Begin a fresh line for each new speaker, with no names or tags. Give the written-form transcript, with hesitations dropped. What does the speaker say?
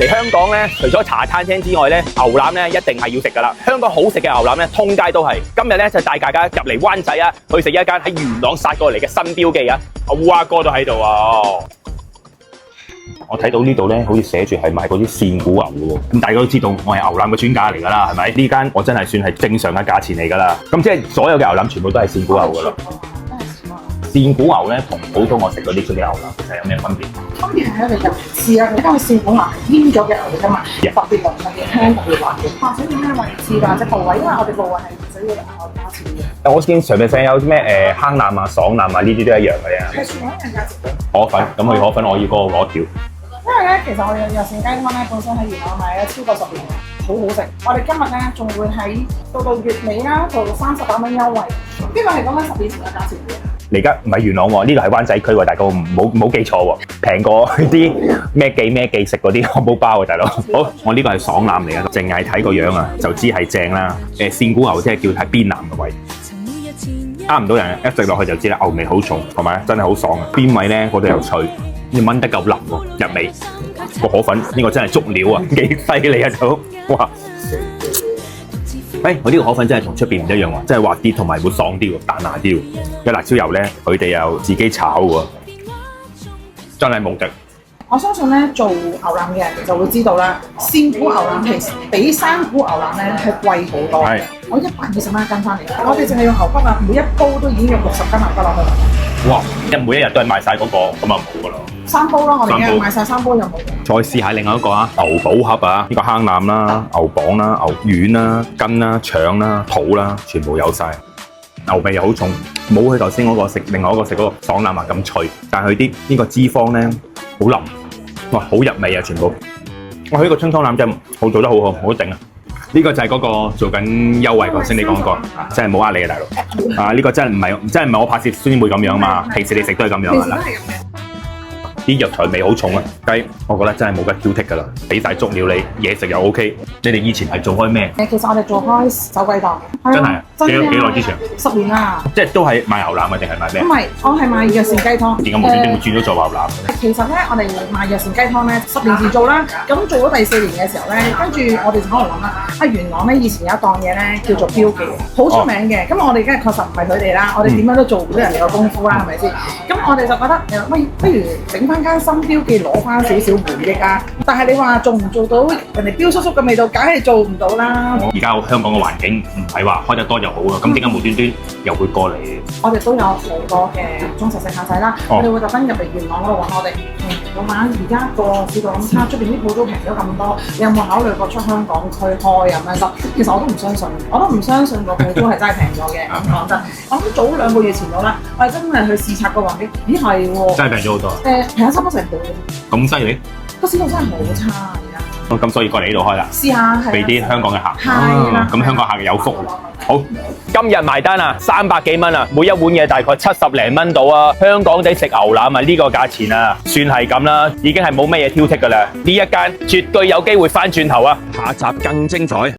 嚟香港咧，除咗茶餐廳之外咧，牛腩咧一定係要食噶啦。香港好食嘅牛腩咧，通街都係。今日咧就帶大家入嚟灣仔啊，去食一間喺元朗殺過嚟嘅新標記啊！阿烏鴉哥都喺度啊！我睇到呢度咧，好似寫住係賣嗰啲線骨牛嘅喎。咁大家都知道，我係牛腩嘅專家嚟㗎啦，係咪？呢間我真係算係正常嘅價錢嚟㗎啦。咁即係所有嘅牛腩全部都係線骨牛㗎啦。線骨牛咧同普通我食嗰啲出嘅牛腩其實有咩分別？
分別係一個入翅啊，因為線骨牛係醃咗嘅牛嚟㗎嘛，特別濃嘅香特別滑嘅。或者點咩位置或者部位，因為我哋部位係唔使要加錢嘅。
我見上面有啲咩坑腩啊、爽腩啊呢啲都一樣嘅啫。
係全部一樣價錢。
河粉，咁佢河粉我要嗰個攞條。
因為咧，其實我哋藥膳雞湯咧本身喺元朗賣咗超過10年，好好食。我哋今日咧仲會喺到月尾啦，做38蚊優惠。呢個係講緊10年前嘅價錢嘅。你而家唔係元朗喎，呢個係灣仔區喎，大家唔好記錯喎，平過啲咩記食嗰啲漢堡包啊，大佬。好，我呢個係爽腩嚟嘅，淨係睇個樣啊就知係正啦。線骨牛即係叫睇邊腩嘅位。呃唔到人，一食落去就知啦，牛味好重，同埋真係好爽啊！邊位咧嗰度又脆，燜得夠腍喎，入味。個河粉呢個真係足料啊，幾犀利啊都！哇！我呢個河粉真係同出邊唔一樣喎，真係滑啲，同埋會爽啲喎，彈牙啲喎。有辣椒油咧，佢哋又自己炒喎，真係無敵。我相信咧做牛腩嘅人就會知道啦，線骨牛腩其實比生骨牛腩咧係貴好多。係，我120蚊一斤翻嚟，我哋淨係用牛骨啊，每一煲都已經用60斤牛骨落去。哇！每一日都係賣晒嗰個，咁啊冇噶啦。3煲咯，我哋而家賣晒3煲就冇。再試下另外一個啊，牛寶盒啊，呢個坑腩啦、牛膀啦、牛丸啦、筋啦、腸啦、肚啦，全部有晒。牛味又好重，冇佢頭先嗰個食，另外一個食嗰個爽腩啊咁脆，但係佢啲呢個脂肪咧好腍，哇好入味啊全部。哇佢呢個清湯腩真係好做得好好，好頂啊！呢個就係嗰個做緊優惠，頭先你講過，真係冇呃你啊大佬。啊呢個真係唔係我拍攝先會咁樣嘛，平時你食都係咁樣啦。啲藥材味好重啊，雞我覺得真係冇得挑剔㗎啦，俾晒足料你，嘢食又 OK。你哋以前係做開咩？其實我哋做開手龜檔。真係啊？幾耐之前？10年啦。即係都係賣牛腩嘅定係賣咩？唔係，我係賣藥膳雞湯。點解無端端會轉咗做牛腩？其實咧，我哋賣藥膳雞湯咧，10年前做啦，咁做咗第4年嘅時候咧，跟住我哋就可能諗啦，元朗咧以前有一檔嘢咧叫做標記，好出名嘅。咁我哋梗係確實唔係佢哋啦，我哋點樣都做唔到人哋嘅功夫啦，係咪先？咁我哋就覺得喂，不如整翻間新標記攞翻少少回憶啊！但係你話做唔做到人哋標叔叔嘅味道，梗係做唔到啦。而家香港嘅環境唔係話開得多就好啊，咁點解無端端又會過嚟？我哋都有好多嘅忠實食客仔啦，我哋會特登入嚟元朗嗰度揾我哋。老闆，而家個市道咁差，出邊啲鋪都平咗咁多，你有冇考慮過出香港區開咁樣得？其實我都唔相信個鋪都係真係平咗嘅。咁講真，我諗早2個月前到啦，我哋真係去視察個環境，咦係喎，真係平咗好多。平咗差唔多成倍。咁犀利？個市道真係好差而家。咁所以過嚟呢度開啦，試下俾啲香港嘅客。係啦。咁香港客有福。好，今日埋單啊，300幾蚊啊，每一碗嘢大概70零蚊到啊。香港地食牛腩啊，呢個價錢啊，算係咁啦，已經係冇乜嘢挑剔噶啦。呢一間絕對有機會翻轉頭啊！下集更精彩。